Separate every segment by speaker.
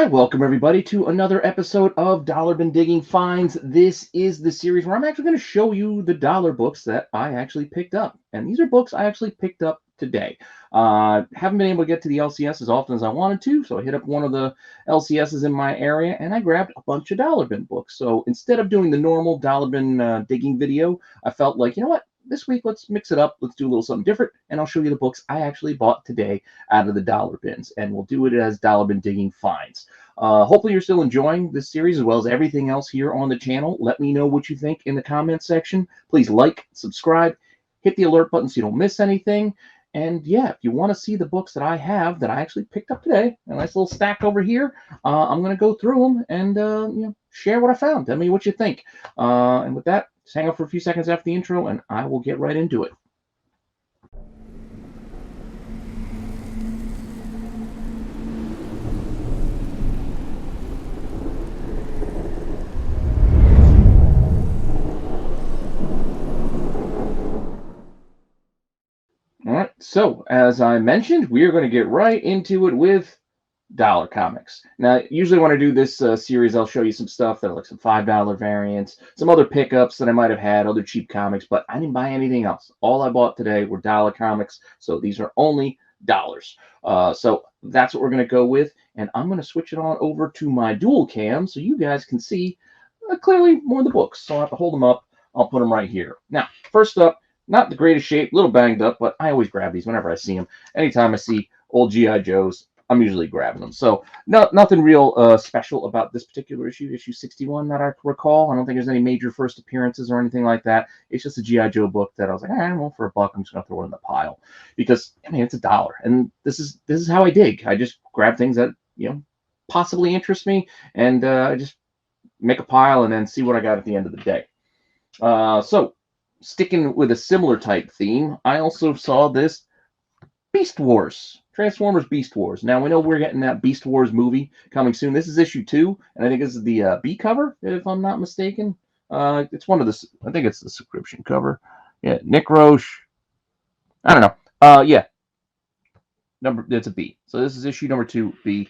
Speaker 1: right, welcome everybody to another episode of Dollar Bin Digging Finds. This is the series where I'm actually going to show you the dollar books that I actually picked up. And these are books I actually picked up today. Haven't been able to get to the LCS as often as I wanted to, so I hit up one of the LCSs in my area and I grabbed a bunch of dollar bin books. So instead of doing the normal dollar bin digging video, I felt like, you know what? This week, let's mix it up. Let's do a little something different, and I'll show you the books I actually bought today out of the dollar bins, and we'll do it as dollar bin digging finds. Hopefully you're still enjoying this series as well as everything else here on the channel. Let me know what you think in the comments section. Please like, subscribe, hit the alert button so you don't miss anything. And yeah, if you want to see the books that I have that I actually picked up today, a nice little stack over here, I'm going to go through them and share what I found. Tell me what you think. And with that, just hang out for a few seconds after the intro and I will get right into it. All right, so as I mentioned, we are going to get right into it with dollar comics. Now, usually when I do this series, I'll show you some stuff that are like some $5 variants, some other pickups that I might have had, other cheap comics, but I didn't buy anything else. All I bought today were dollar comics, so these are only dollars. So that's what we're going to go with, and I'm going to switch it on over to my dual cam so you guys can see clearly more of the books. So I'll have to hold them up. I'll put them right here. Now, first up, not the greatest shape, a little banged up, but I always grab these whenever I see them. Anytime I see old G.I. Joes, I'm usually grabbing them. So nothing real special about this particular issue, issue 61 that I recall. I don't think there's any major first appearances or anything like that. It's just a G.I. Joe book that I was like, well, for $1, I'm just going to throw it in the pile. Because, I mean, it's $1. And this is how I dig. I just grab things that, possibly interest me. And I just make a pile and then see what I got at the end of the day. So, sticking with a similar type theme, I also saw this Beast Wars, Transformers Beast Wars. Now, we know we're getting that Beast Wars movie coming soon. This is issue 2, and I think this is the B cover, if I'm not mistaken. It's one of the, I think it's the subscription cover. Yeah, Nick Roche. I don't know. Yeah, it's a B. So this is issue number 2, B.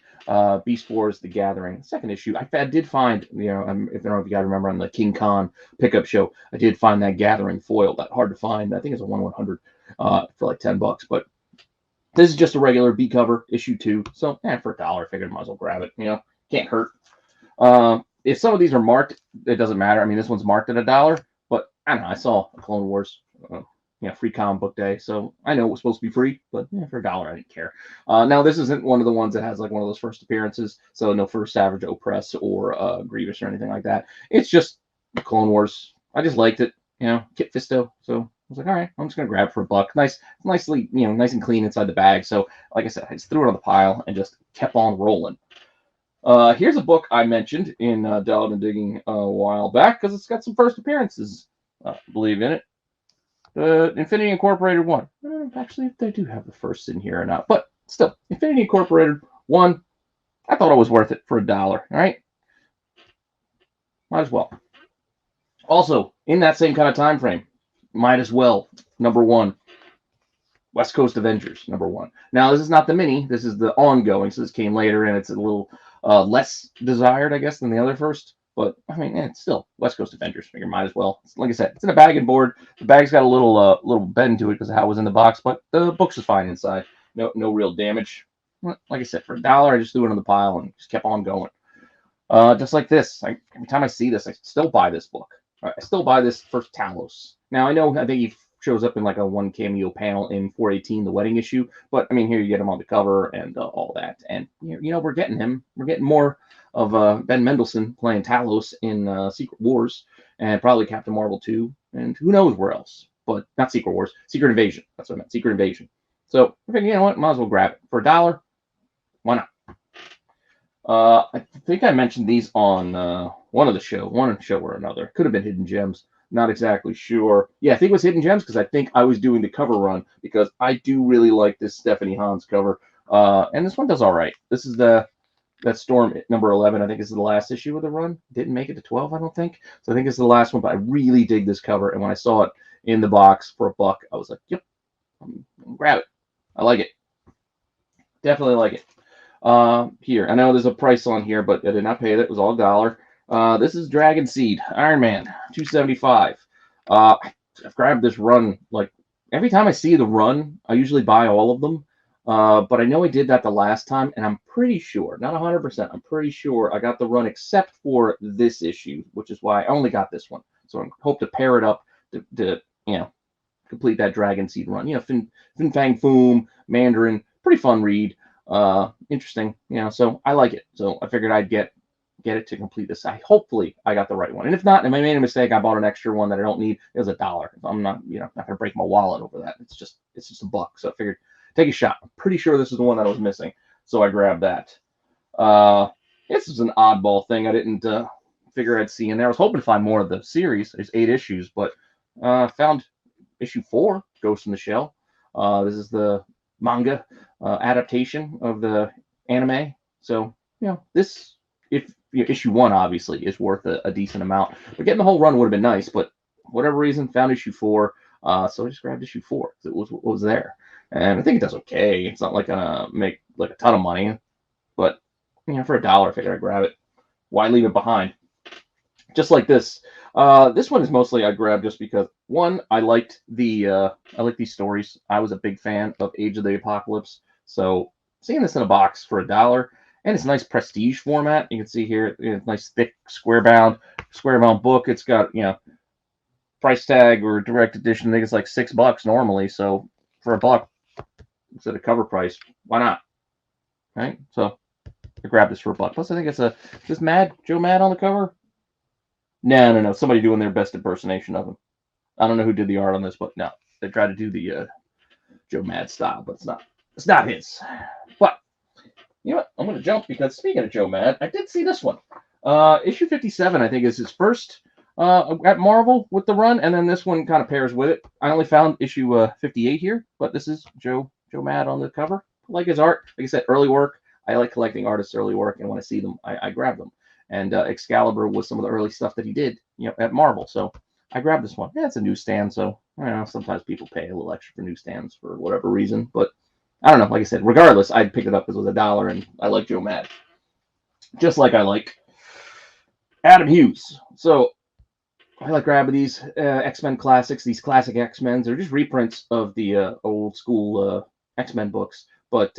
Speaker 1: Beast Wars: The Gathering. Second issue. I did find, if I don't know if you guys remember on the King Khan pickup show, I did find that Gathering foil. That hard to find. I think it's a 1/100 for like $10, but this is just a regular B cover, issue 2. So for $1, I figured I might as well grab it. Can't hurt. If some of these are marked, it doesn't matter. I mean, this one's marked at $1, but I don't know. I saw a Clone Wars. Free comic book day, so I know it was supposed to be free, but for $1, I didn't care. Now, this isn't one of the ones that has like one of those first appearances, so no first Savage Opress or Grievous or anything like that. It's just Clone Wars. I just liked it, Kit Fisto, so I was like, all right, I'm just gonna grab it for $1. Nicely, nice and clean inside the bag. So, like I said, I just threw it on the pile and just kept on rolling. Here's a book I mentioned in Dollar Bin Digging a while back because it's got some first appearances, believe in it. The Infinity Incorporated 1. Actually, if they do have the first in here or not. But still, Infinity Incorporated 1, I thought it was worth it for $1. All right? Might as well. Also, in that same kind of time frame, might as well, number 1, West Coast Avengers, number 1. Now, this is not the mini. This is the ongoing, so this came later, and it's a little less desired, I guess, than the other first. But, I mean, it's still West Coast Avengers. Figure might as well. Like I said, it's in a bag and board. The bag's got a little bend to it because of how it was in the box, but the book's is fine inside. No real damage. Like I said, for $1, I just threw it in the pile and just kept on going. Just like this. Every time I see this, I still buy this book. I still buy this first Talos. Now, I think he shows up in like a one cameo panel in 418, the wedding issue, but, I mean, here you get him on the cover and all that. And, we're getting him. We're getting more of Ben Mendelsohn playing Talos in Secret Wars, and probably Captain Marvel 2, and who knows where else. But not Secret Wars, Secret Invasion. That's what I meant, Secret Invasion. So, I think, you know what, might as well grab it. For $1, why not? I think I mentioned these on one show or another. Could have been Hidden Gems. Not exactly sure. Yeah, I think it was Hidden Gems because I think I was doing the cover run because I do really like this Stephanie Hans cover. And this one does all right. This is that Storm number 11. I think is the last issue of the run. Didn't make it to 12, I don't think. So I think it's the last one, but I really dig this cover. And when I saw it in the box for $1, I was like, yep, I'm gonna grab it. I like it. Definitely like it. Here, I know there's a price on here, but I did not pay that. It was all $1. This is Dragon Seed Iron Man 275. I've grabbed this run like every time I see the run, I usually buy all of them. But I know I did that the last time, and I'm pretty sure, not 100%, I'm pretty sure I got the run except for this issue, which is why I only got this one. So I hope to pair it up to complete that Dragon Seed run. Fin Fang Foom, Mandarin, pretty fun read. Interesting, so I like it. So I figured I'd get it to complete this. Hopefully I got the right one. And if not, if I made a mistake, I bought an extra one that I don't need. It was $1. I'm not, not gonna break my wallet over that. It's just $1. So I figured take a shot. I'm pretty sure this is the one that I was missing. So I grabbed that. This is an oddball thing I didn't figure I'd see in there. I was hoping to find more of the series. There's 8 issues, but found issue 4, Ghost in the Shell. This is the manga adaptation of the anime. So, this, if issue 1 obviously is worth a decent amount. But getting the whole run would have been nice, but whatever reason, found issue 4. So I just grabbed issue 4 because it was there. And I think it does okay. It's not like gonna make like a ton of money, but for $1, I figured I'd grab it. Why leave it behind? Just like this. This one is mostly I grabbed just because one, I liked these stories. I was a big fan of Age of the Apocalypse, so seeing this in a box for $1, and it's a nice prestige format. You can see here, nice thick square bound book. It's got price tag or direct edition. I think it's like $6 normally. So for $1 instead of cover price, why not? Right? So I grabbed this for $1. Plus, I think it's is Joe Mad on the cover? No. Somebody doing their best impersonation of him. I don't know who did the art on this, but no, they tried to do the Joe Mad style, but it's not his. But you know what? I'm gonna jump because speaking of Joe Mad, I did see this one. Issue 57, I think, is his first at Marvel with the run, and then this one kind of pairs with it. I only found issue 58 here, but this is Joe Mad on the cover. I like his art. Like I said, early work. I like collecting artists' early work, and when I see them, I grab them. And Excalibur was some of the early stuff that he did, at Marvel. So I grabbed this one. Yeah, it's a newsstand, so sometimes people pay a little extra for newsstands for whatever reason. But I don't know. Like I said, regardless, I'd pick it up because it was $1, and I like Joe Mad, just like I like Adam Hughes. So I like grabbing these X-Men classics, these classic X-Men. They're just reprints of the old school X-Men books, but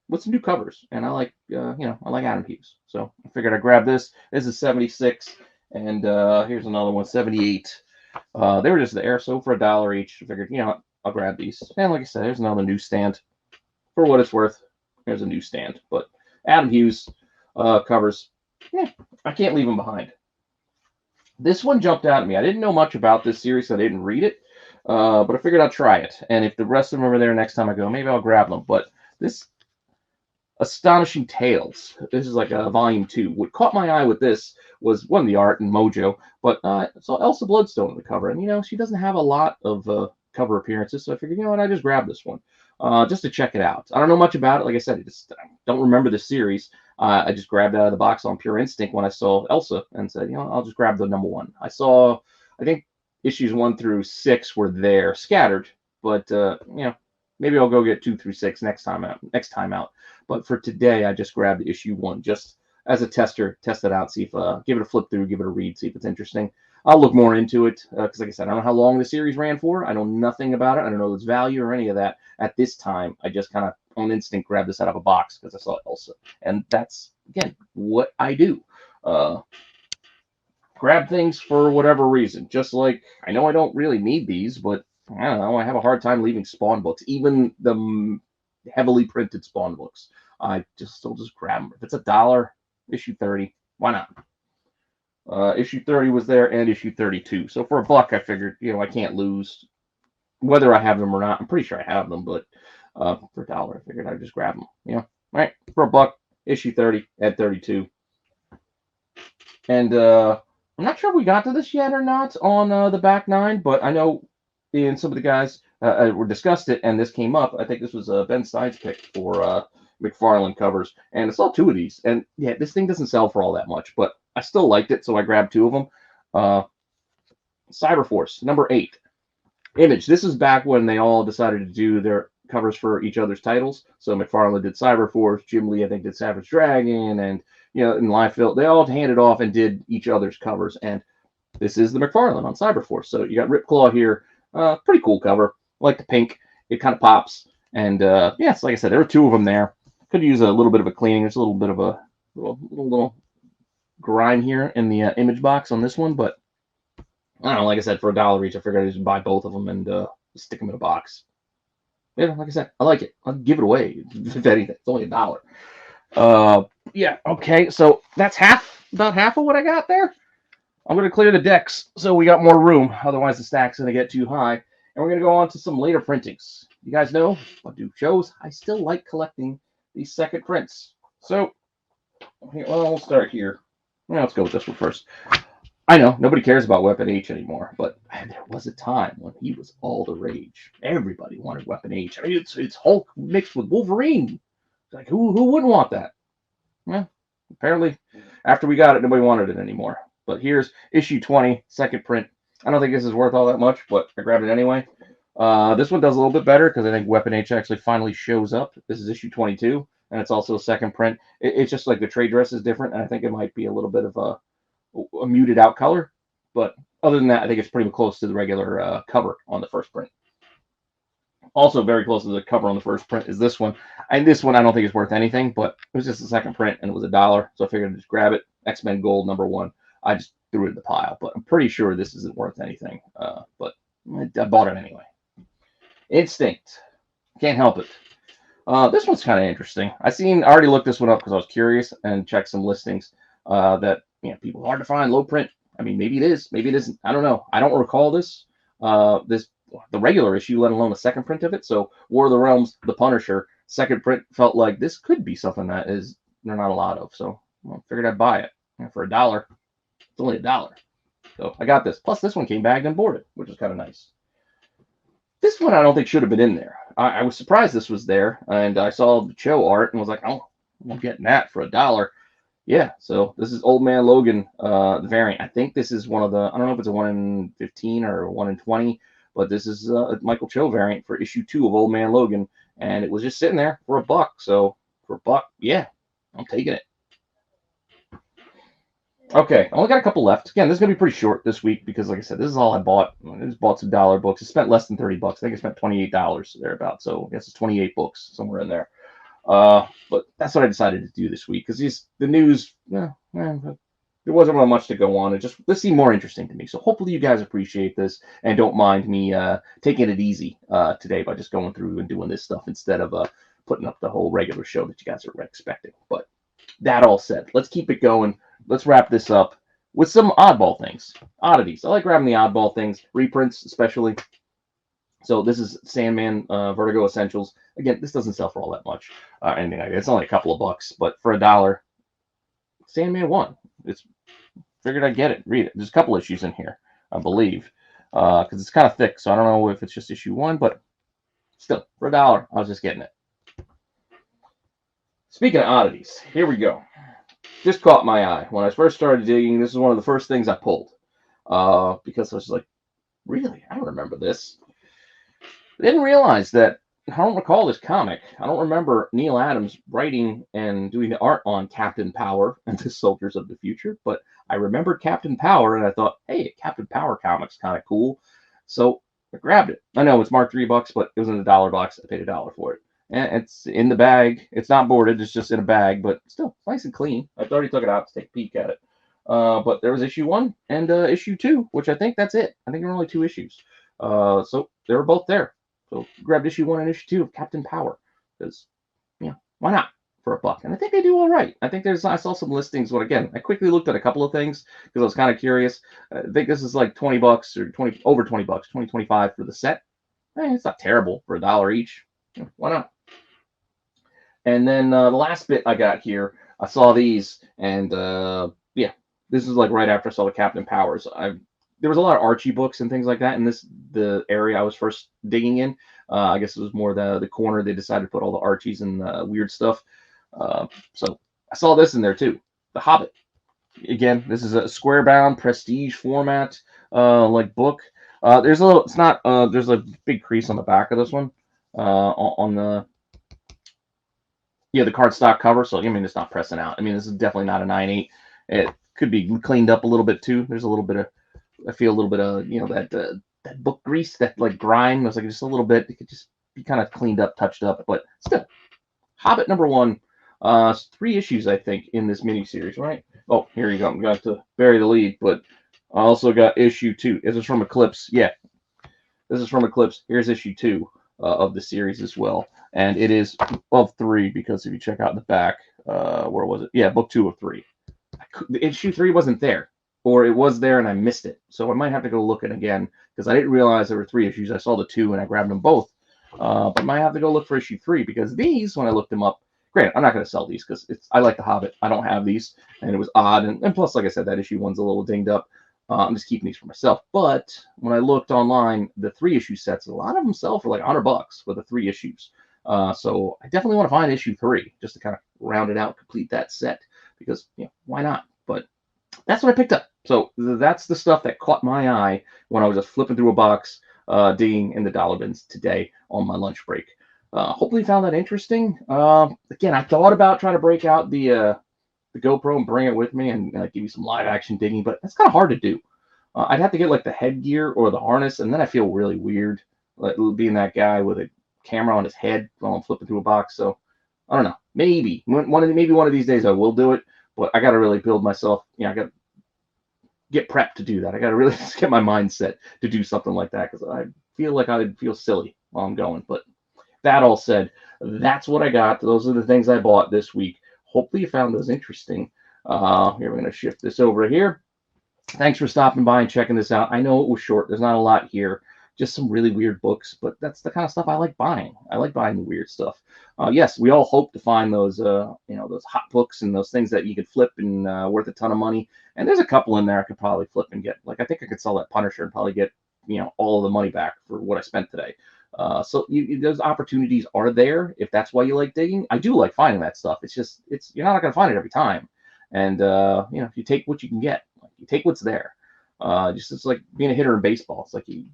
Speaker 1: with some new covers. And I like Adam Hughes. So I figured I'd grab this. This is 76, and here's another one, 78. They were just there, so for $1 each, I figured, I'll grab these. And like I said, there's another newsstand. For what it's worth, there's a newsstand. But Adam Hughes covers, I can't leave them behind. This one jumped out at me. I didn't know much about this series, so I didn't read it. But I figured I'll try it. And if the rest of them are there next time I go, maybe I'll grab them. But this Astonishing Tales, this is like a volume 2. What caught my eye with this was, one, the art and mojo, but I saw Elsa Bloodstone on the cover. And, she doesn't have a lot of cover appearances, so I figured, I just grabbed this one just to check it out. I don't know much about it. Like I said, I don't remember the series. I just grabbed it out of the box on pure instinct when I saw Elsa and said, I'll just grab the number 1. I think issues 1 through 6 were there, scattered, but, maybe I'll go get 2 through 6 next time out. But for today, I just grabbed issue 1 just as a test it out, see if give it a flip through, give it a read, see if it's interesting. I'll look more into it because, like I said, I don't know how long the series ran for. I know nothing about it. I don't know its value or any of that. At this time, I just kind of on instinct grabbed this out of a box because I saw Elsa, and that's again what I do. Grab things for whatever reason. Just like I know I don't really need these, but I don't know. I have a hard time leaving Spawn books, even the heavily printed Spawn books. I'll just grab them. If it's $1, issue 30, why not? Issue 30 was there and issue 32. So for $1, I figured, I can't lose whether I have them or not. I'm pretty sure I have them, but for $1, I figured I'd just grab them. All right, for $1, issue 30 and 32. And I'm not sure if we got to this yet or not on the back 9, but I know and some of the guys were discussed it, and this came up. I think this was Ben Stein's pick for McFarlane covers, and I saw 2 of these. And yeah, this thing doesn't sell for all that much, but I still liked it, so I grabbed 2 of them. Cyberforce number 8, Image. This is back when they all decided to do their covers for each other's titles. So McFarlane did Cyberforce, Jim Lee I think did Savage Dragon, and in Liefeld they all handed off and did each other's covers. And this is the McFarlane on Cyberforce. So you got Ripclaw here, pretty cool cover. I like the pink, it kind of pops. And yeah, so like I said, there were 2 of them there. Could use a little bit of a cleaning. There's a little bit of a little grime here in the image box on this one, but I don't know. Like I said, for $1 each, I figured I'd just buy both of them and stick them in a box. Yeah, like I said, I like it. I'll give it away if anything. It's only $1. Yeah. Okay. So that's about half of what I got there. I'm going to clear the decks so we got more room. Otherwise, the stack's going to get too high. And we're going to go on to some later printings. You guys know, I do shows. I still like collecting these second prints. So, well, we'll start here. Well, let's go with this one first. I know nobody cares about Weapon H anymore, but there was a time when he was all the rage. Everybody wanted Weapon H. I mean, it's Hulk mixed with Wolverine. Like, who wouldn't want that? Well, apparently, after we got it, nobody wanted it anymore. But here's issue 20, second print. I don't think this is worth all that much, but I grabbed it anyway. This one does a little bit better because I think Weapon H actually finally shows up. This is issue 22, and it's also a second print. It's just like the trade dress is different, and I think it might be a little bit of a muted out color. But other than that, I think it's pretty close to the regular cover on the first print. Also very close to the cover on the first print is this one. And this one I don't think is worth anything, but it was just a second print, and it was $1, so I figured I'd just grab it. X-Men Gold #1. I just threw it in the pile, but I'm pretty sure this isn't worth anything. But I bought it anyway. Instinct. Can't help it. This one's kind of interesting. I already looked this one up because I was curious and checked some listings that people hard to find, low print. I mean, maybe it is, maybe it isn't. I don't know. I don't recall this. The regular issue, let alone a second print of it. So War of the Realms, The Punisher, second print felt like this could be something that is there not a lot of. So I figured I'd buy it for $1. It's only $1. So I got this. Plus, this one came bagged and boarded, which is kind of nice. This one I don't think should have been in there. I was surprised this was there, and I saw the show art and was like, oh, I'm getting that for $1. Yeah, so this is Old Man Logan, the variant. I think this is one of the, I don't know if it's a 1 in 15 or 1 in 20, but this is a Michael Cho variant for issue 2 of Old Man Logan, and it was just sitting there for $1. So for $1, yeah, I'm taking it. Okay, I only got a couple left. Again, this is going to be pretty short this week because, like I said, this is all I bought. I just bought some $1 books. I spent less than $30. I think I spent $28 thereabouts. So I guess it's 28 books somewhere in there. But that's what I decided to do this week because the news, there wasn't really much to go on. This seemed more interesting to me. So hopefully you guys appreciate this and don't mind me taking it easy today by just going through and doing this stuff instead of putting up the whole regular show that you guys are expecting. But that all said, let's keep it going. Let's wrap this up with some oddball things, oddities. I like grabbing the oddball things, reprints especially. So this is Sandman Vertigo Essentials. Again, this doesn't sell for all that much, anything like that. It's only a couple of bucks, but for $1, Sandman 1. Figured I'd get it. Read it. There's a couple issues in here, I believe, because it's kind of thick. So I don't know if it's just issue 1, but still, for $1, I was just getting it. Speaking of oddities, here we go. This caught my eye. When I first started digging, this is one of the first things I pulled. Because I was like, really? I don't remember this. I didn't realize that, I don't recall this comic. I don't remember Neil Adams writing and doing the art on Captain Power and the Soldiers of the Future, but I remembered Captain Power, and I thought, hey, Captain Power comic's kind of cool. So I grabbed it. I know it's marked $3, but it was in the $1 box. I paid $1 for it. And it's in the bag. It's not boarded. It's just in a bag, but still nice and clean. I already took it out to take a peek at it. But there was issue 1 and issue 2, which I think that's it. I think there were only 2 issues. So they were both there. So grabbed issue 1 and issue 2 of Captain Power because, why not for $1? And I think they do all right. I think I saw some listings. But again, I quickly looked at a couple of things because I was kind of curious. I think this is like $20 or over $20, $20.25 for the set. It's not terrible for $1 each. Why not? And then the last bit I got here, I saw these, and this is like right after I saw the Captain Powers. There was a lot of Archie books and things like that in the area I was first digging in. I guess it was more the corner they decided to put all the Archies and weird stuff. So I saw this in there too, The Hobbit. Again, this is a square bound prestige format like book. There's a big crease on the back of this one. on the the cardstock cover. So I mean, it's not pressing out. I mean, this is definitely not a 9/8. It could be cleaned up a little bit too. There's a little bit of, I feel a little bit of, that book grease, that like grime. It's like just a little bit. It could just be kind of cleaned up, touched up, but still, Hobbit #1. 3 issues I think in this miniseries, right? Oh, here you go. I'm going to bury the lead, but I also got issue 2. This is from Eclipse. Yeah, this is from Eclipse. Here's issue 2 of the series as well, and it is of 3 because if you check out the back, where was it? Yeah, book 2 of 3. Issue 3 wasn't there, or it was there and I missed it, so I might have to go look it again because I didn't realize there were 3 issues. I saw the 2 and I grabbed them both, but I might have to go look for issue 3 because these, when I looked them up, granted, I'm not going to sell these because I like the Hobbit. I don't have these, and it was odd, and plus, like I said, that issue 1's a little dinged up. I'm just keeping these for myself. But when I looked online, the 3 issue sets, a lot of them sell for like $100 for the 3 issues. So I definitely want to find issue 3 just to kind of round it out, complete that set because why not? But that's what I picked up. So that's the stuff that caught my eye when I was just flipping through a box, digging in the dollar bins today on my lunch break. Hopefully you found that interesting. Again, I thought about trying to break out the GoPro and bring it with me and give you some live action digging, but that's kind of hard to do. I'd have to get like the headgear or the harness, and then I feel really weird like, being that guy with a camera on his head while I'm flipping through a box. So I don't know. Maybe one of these days I will do it, but I got to really build myself. I got to get prepped to do that. I got to really get my mindset to do something like that because I feel like I'd feel silly while I'm going. But that all said, that's what I got. Those are the things I bought this week. Hopefully you found those interesting. Here, we're going to shift this over here. Thanks for stopping by and checking this out. I know it was short. There's not a lot here. Just some really weird books, but that's the kind of stuff I like buying. I like buying the weird stuff. Yes, we all hope to find those, those hot books and those things that you could flip and worth a ton of money. And there's a couple in there I could probably flip and get. Like I think I could sell that Punisher and probably get, all of the money back for what I spent today. So those opportunities are there if that's why you like digging. I do like finding that stuff. It's just you're not going to find it every time, and you take what you can get. You take what's there. It's like being a hitter in baseball. It's like you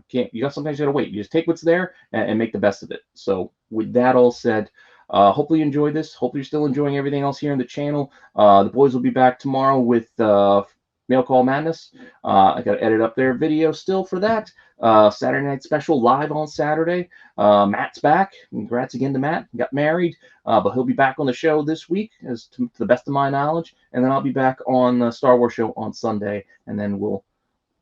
Speaker 1: can't. You got sometimes you got to wait. You just take what's there and make the best of it. So with that all said, hopefully you enjoyed this. Hopefully you're still enjoying everything else here in the channel. The boys will be back tomorrow with Mail Call Madness. I got to edit up their video still for that. Saturday night special live on Saturday. Matt's back. Congrats again to Matt. He got married, but he'll be back on the show this week, as to the best of my knowledge. And then I'll be back on the Star Wars show on Sunday, and then we'll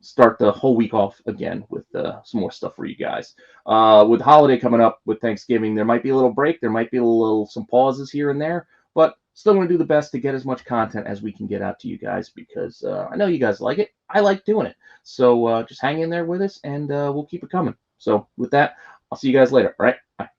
Speaker 1: start the whole week off again with some more stuff for you guys. With holiday coming up, with Thanksgiving, there might be a little break. There might be some pauses here and there, but still going to do the best to get as much content as we can get out to you guys because I know you guys like it. I like doing it. So just hang in there with us and we'll keep it coming. So with that, I'll see you guys later. All right. Bye.